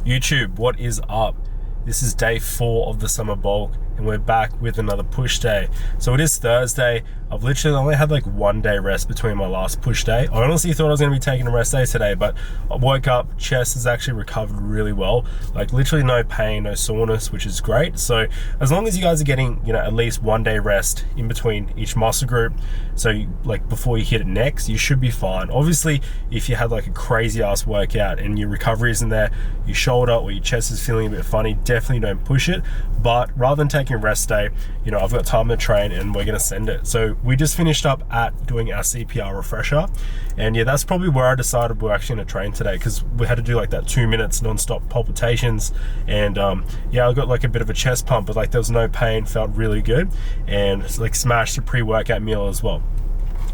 YouTube, what is up? This is day 4 of the summer bulk and we're back with another push day. So it is Thursday. I've literally only had like 1 day rest between my last push day. I honestly thought I was going to be taking a rest day today, but I woke up, chest has actually recovered really well. Like literally no pain, no soreness, which is great. So as long as you guys are getting, you know, at least 1 day rest in between each muscle group, so you, like before you hit it next, you should be fine. Obviously, if you had like a crazy ass workout and your recovery isn't there, your shoulder or your chest is feeling a bit funny, definitely don't push it. But rather than taking a rest day, you know, I've got time to train and we're gonna send it. So we just finished up at doing our CPR refresher, and yeah, that's probably where I decided we're actually gonna train today, because we had to do like that 2 minutes non-stop palpitations, and yeah, I got like a bit of a chest pump, but like there was no pain, felt really good, and like smashed a pre-workout meal as well.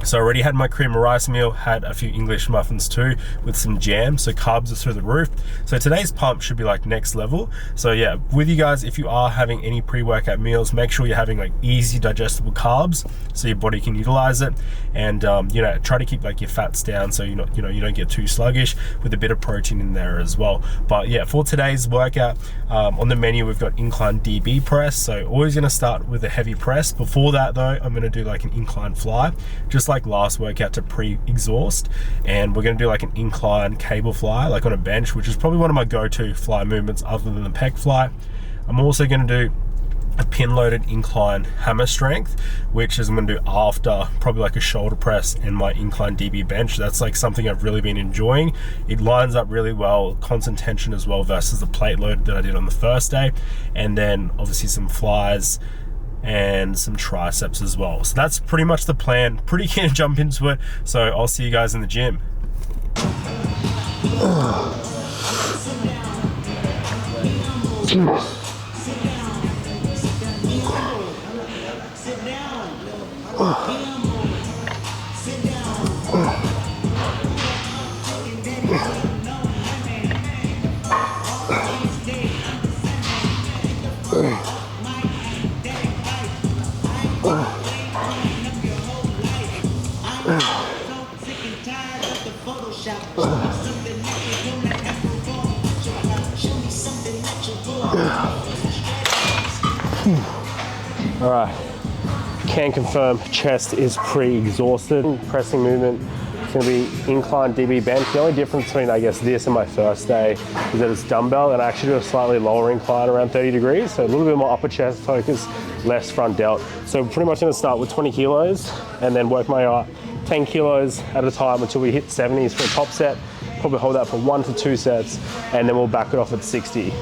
So I already had my cream of rice meal, had a few English muffins too with some jam, so carbs are through the roof. So today's pump should be like next level. So yeah, with you guys, if you are having any pre-workout meals, make sure you're having like easy digestible carbs so your body can utilize it, and you know, try to keep like your fats down so you don't get too sluggish, with a bit of protein in there as well. But yeah, for today's workout, on the menu we've got incline DB press. So always gonna start with a heavy press. Before that though, I'm gonna do like an incline fly, just like last workout to pre-exhaust, and we're going to do like an incline cable fly like on a bench, which is probably one of my go-to fly movements other than the pec fly. I'm also going to do a pin loaded incline hammer strength, which is I'm going to do after probably like a shoulder press and my incline DB bench. That's like something I've really been enjoying. It lines up really well, constant tension as well, versus the plate load that I did on the first day, and then obviously some flies and some triceps as well. So that's pretty much the plan. Pretty keen to jump into it, so I'll see you guys in the gym. All right, can confirm chest is pre-exhausted. Pressing movement is going to be incline DB bench. The only difference between, I guess, this and my first day is that it's dumbbell, and I actually do a slightly lower incline around 30 degrees, so a little bit more upper chest focus, less front delt. So pretty much going to start with 20 kilos and then work my way up 10 kilos at a time until we hit 70s for a top set. Probably hold that for 1 to 2 sets, and then we'll back it off at 60.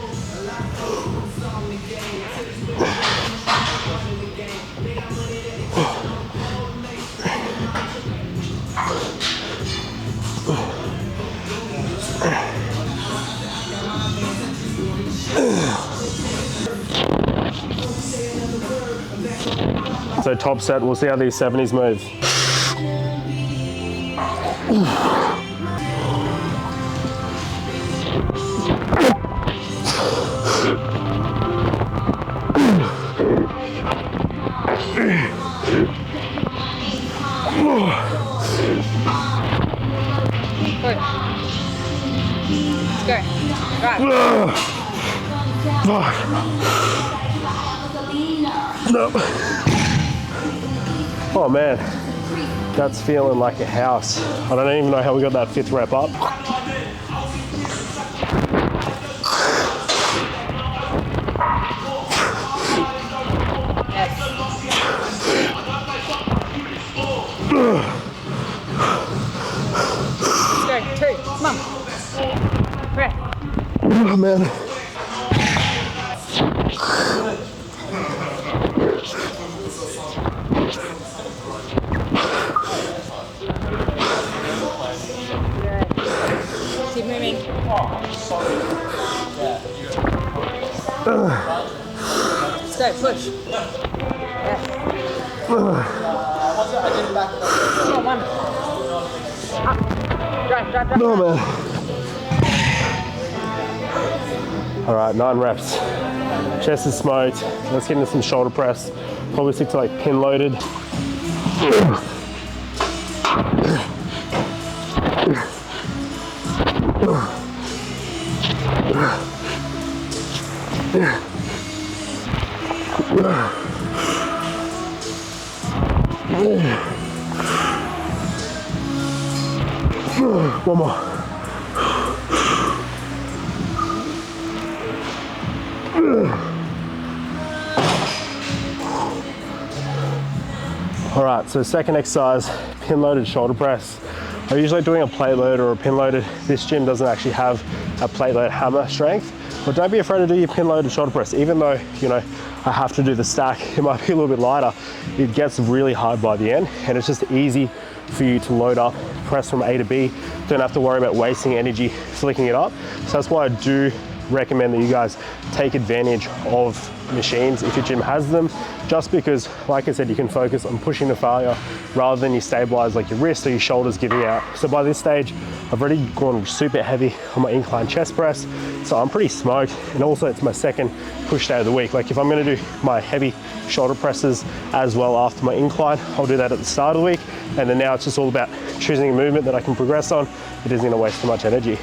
So top set, we'll see how these 70s move. Let's go. Right. No. Oh man, that's feeling like a house. I don't even know how we got that 5th rep up. Let's go. 2. Come on. Breath. Oh man. Keep moving. Let's go, push. Yeah. Come on, 1. Up. Drive. No man. All right, 9 reps. Chest is smoked. Let's get into some shoulder press. Probably stick to like pin loaded. One more. All right, so second exercise, pin loaded shoulder press. I'm usually doing a plate load or a pin loaded. This gym doesn't actually have a plate load hammer strength, but don't be afraid to do your pin loaded shoulder press. Even though, you know, I have to do the stack, it might be a little bit lighter. It gets really hard by the end, and it's just easy for you to load up, press from A to B. Don't have to worry about wasting energy flicking it up. So that's why I do recommend that you guys take advantage of machines if your gym has them, just because, like I said, you can focus on pushing the failure rather than you stabilize like your wrist or your shoulders giving out. So by this stage, I've already gone super heavy on my incline chest press, so I'm pretty smoked. And also it's my second push day of the week. Like if I'm gonna do my heavy shoulder presses as well after my incline, I'll do that at the start of the week. And then now it's just all about choosing a movement that I can progress on. It isn't gonna waste too much energy.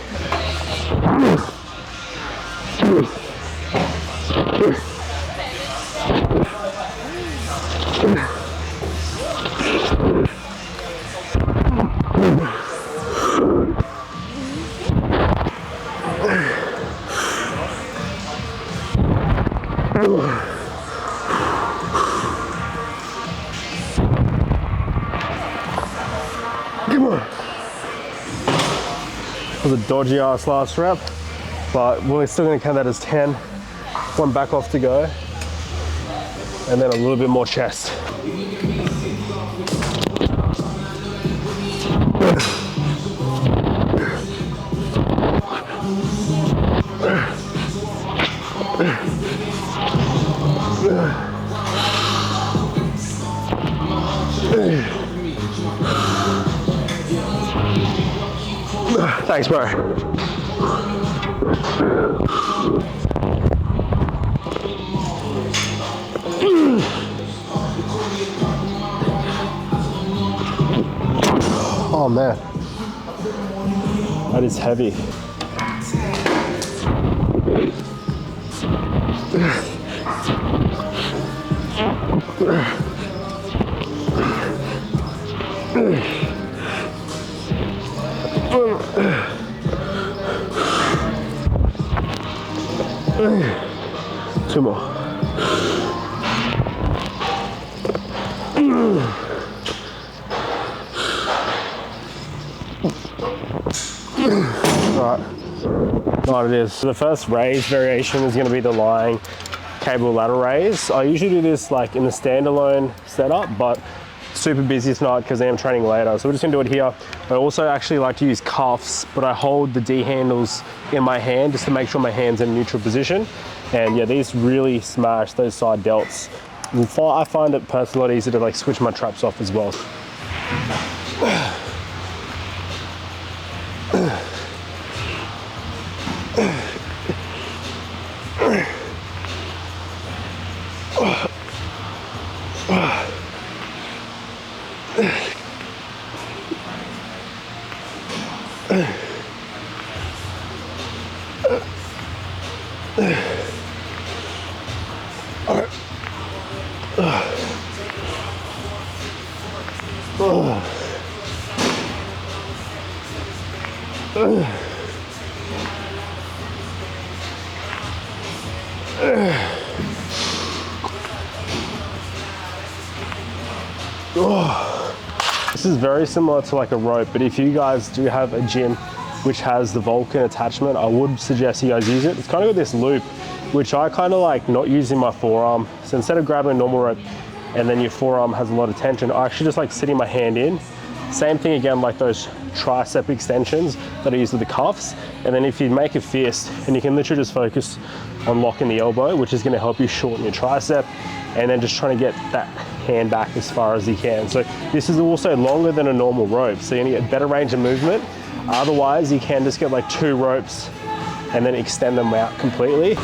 Come on. That was a dodgy ass last rep, but we're still gonna count that as 10. One back off to go, and then a little bit more chest. Thanks, bro. Oh man, that is heavy. Two more. Right, what it is. So the first raise variation is going to be the lying cable ladder raise. I usually do this like in the standalone setup, but super busy tonight because I am training later. So we're just gonna do it here. I also actually like to use cuffs, but I hold the D handles in my hand just to make sure my hand's in neutral position. And yeah, these really smash those side delts. I find it personally a lot easier to like switch my traps off as well. This is very similar to like a rope, but if you guys do have a gym which has the Vulcan attachment, I would suggest you guys use it. It's kind of got this loop, which I kind of like not using my forearm. So instead of grabbing a normal rope and then your forearm has a lot of tension, I actually just like sitting my hand in. Same thing again, like those tricep extensions that I use with the cuffs. And then if you make a fist, and you can literally just focus on locking the elbow, which is gonna help you shorten your tricep, and then just trying to get that hand back as far as you can. So this is also longer than a normal rope, so you're gonna get better range of movement. Otherwise, you can just get like 2 ropes and then extend them out completely.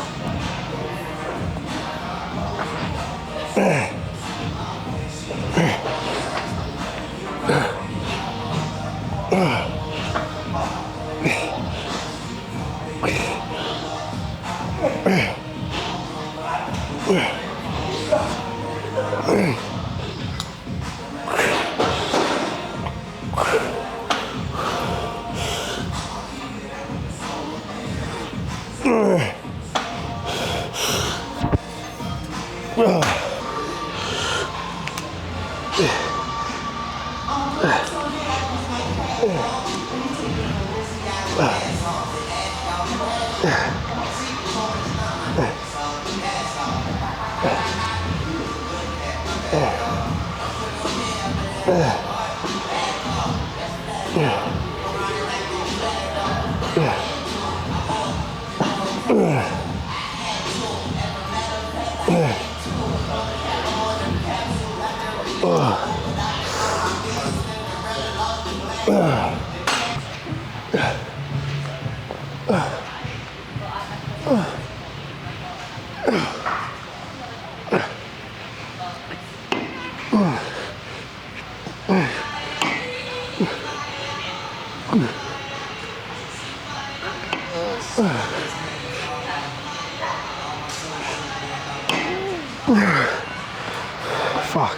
Fuck.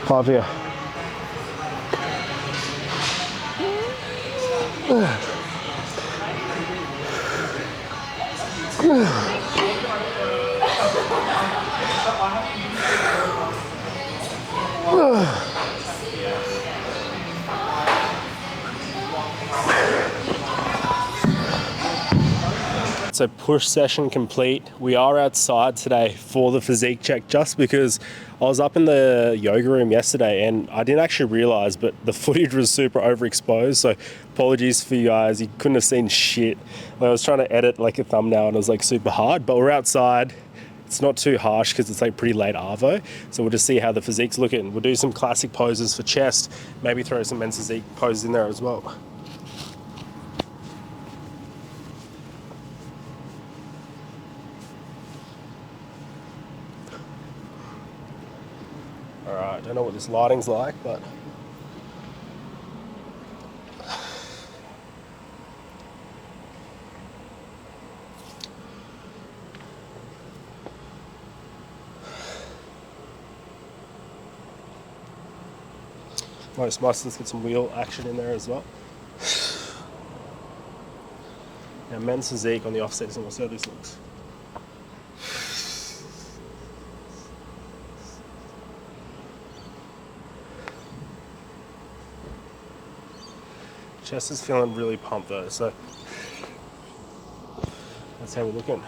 5 here. So push session complete. We are outside today for the physique check just because I was up in the yoga room yesterday and I didn't actually realize, but the footage was super overexposed. So apologies for you guys. You couldn't have seen shit. I was trying to edit like a thumbnail and it was like super hard, but we're outside. It's not too harsh because it's like pretty late arvo. So we'll just see how the physique's looking. We'll do some classic poses for chest, maybe throw some men's physique poses in there as well. Alright, don't know what this lighting's like, but most muscles get some wheel action in there as well. Now men's physique on the offset, so we'll see how this looks. Chest is feeling really pumped though, so that's how we're looking.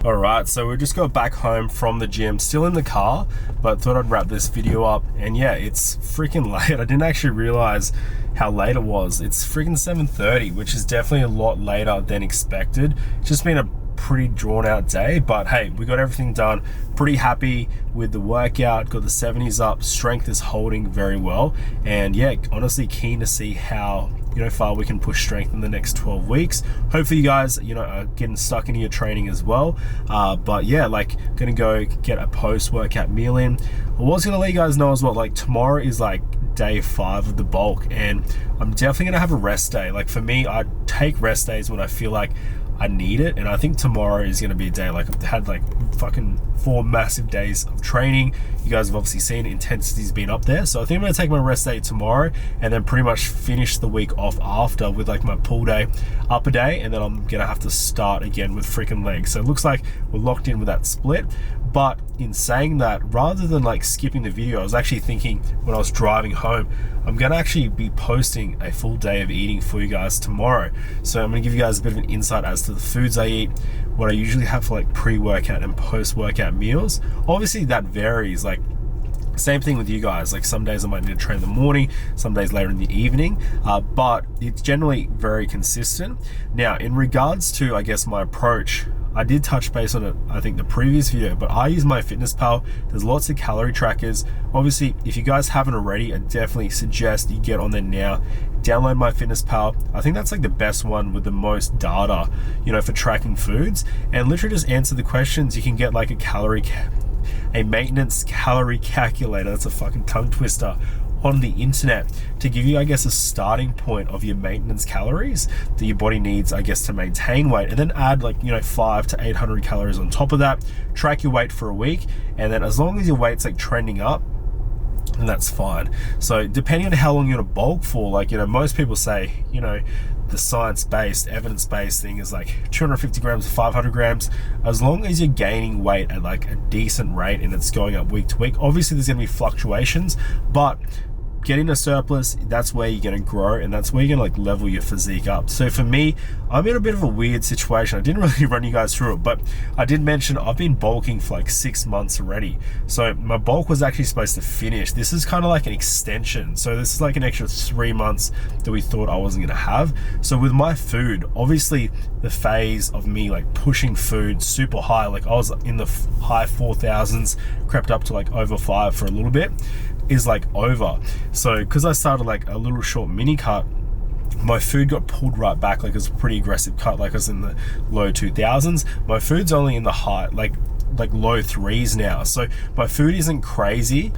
All right, so we just got back home from the gym, still in the car, but thought I'd wrap this video up. And yeah, it's freaking late. I didn't actually realize how late it was. It's freaking 7:30, which is definitely a lot later than expected. It's just been a pretty drawn out day, but hey, we got everything done. Pretty happy with the workout, got the 70s up, strength is holding very well. And yeah, honestly keen to see how far we can push strength in the next 12 weeks. Hopefully you guys, are getting stuck into your training as well. But yeah, like gonna go get a post-workout meal in. I was gonna let you guys know as well, like tomorrow is like day 5 of the bulk and I'm definitely gonna have a rest day. Like for me, I take rest days when I feel like I need it, and I think tomorrow is gonna be a day, like I've had like fucking 4 massive days of training. You guys have obviously seen intensity's been up there, so I think I'm gonna take my rest day tomorrow and then pretty much finish the week off after with like my pull day, upper day, and then I'm gonna have to start again with freaking legs. So it looks like we're locked in with that split. But in saying that, rather than like skipping the video, I was actually thinking when I was driving home, I'm gonna actually be posting a full day of eating for you guys tomorrow. So I'm gonna give you guys a bit of an insight as to the foods I eat, what I usually have for like pre-workout and post-workout meals. Obviously that varies, like same thing with you guys, like some days I might need to train in the morning, some days later in the evening, but it's generally very consistent. Now in regards to, I guess, my approach, I did touch base on it, I think the previous video, but I use MyFitnessPal. There's lots of calorie trackers. Obviously, if you guys haven't already, I definitely suggest you get on there now. Download MyFitnessPal. I think that's like the best one with the most data, for tracking foods. And literally just answer the questions. You can get like a maintenance calorie calculator. That's a fucking tongue twister. on the internet to give you, I guess, a starting point of your maintenance calories that your body needs, I guess, to maintain weight, and then add like, 500 to 800 calories on top of that. Track your weight for a week, and then as long as your weight's like trending up, and that's fine. So depending on how long you're gonna bulk for, like, most people say, the science-based, evidence-based thing is like 250 grams to 500 grams. As long as you're gaining weight at like a decent rate and it's going up week to week, obviously there's gonna be fluctuations, but getting a surplus, that's where you're going to grow, and that's where you're going to like level your physique up. So for me, I'm in a bit of a weird situation. I didn't really run you guys through it, but I did mention I've been bulking for like 6 months already. So my bulk was actually supposed to finish. This is kind of like an extension. So this is like an extra 3 months that we thought I wasn't going to have. So with my food, obviously the phase of me like pushing food super high, like I was in the high 4,000s, crept up to like over 5 for a little bit, is like over. So because I started like a little short mini cut, my food got pulled right back. Like it was a pretty aggressive cut, like I was in the low 2000s. My food's only in the high, like low 3s now. So my food isn't crazy.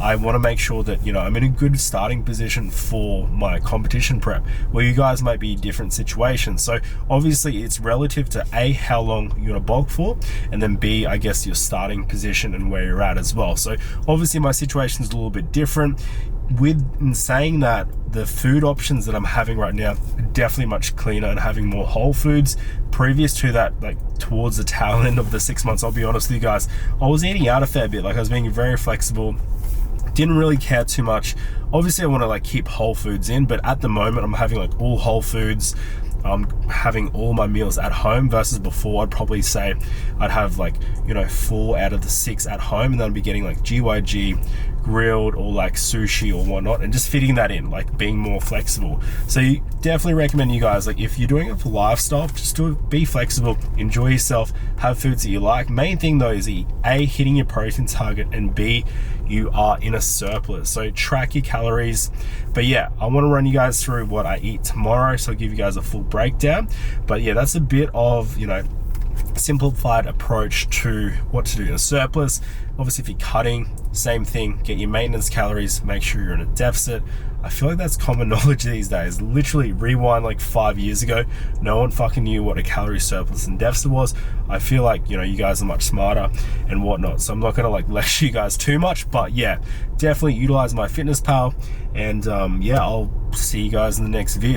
I want to make sure that, I'm in a good starting position for my competition prep, where you guys might be in different situations. So obviously it's relative to A, how long you're gonna bulk for, and then B, I guess your starting position and where you're at as well. So obviously my situation is a little bit different. In saying that, the food options that I'm having right now are definitely much cleaner and having more whole foods. Previous to that, like towards the tail end of the 6 months, I'll be honest with you guys, I was eating out a fair bit. Like I was being very flexible, didn't really care too much. Obviously I want to like keep whole foods in, but at the moment I'm having like all whole foods. I'm having all my meals at home, versus before I'd probably say I'd have like 4 out of the 6 at home, and then I'd be getting like GYG, grilled, or like sushi or whatnot, and just fitting that in, like being more flexible. So you definitely recommend you guys, like if you're doing it for lifestyle, just be flexible, enjoy yourself, have foods that you like. Main thing though is A, hitting your protein target, and B, you are in a surplus. So track your calories. But yeah, I want to run you guys through what I eat tomorrow, so I'll give you guys a full breakdown. But yeah, that's a bit of simplified approach to what to do in a surplus. Obviously if you're cutting, same thing, get your maintenance calories, make sure you're in a deficit. I feel like that's common knowledge these days. Literally rewind like 5 years ago, no one fucking knew what a calorie surplus and deficit was. I feel like you guys are much smarter and whatnot, so I'm not gonna like lecture you guys too much. But yeah, definitely utilize my fitness pal, and yeah, I'll see you guys in the next vids.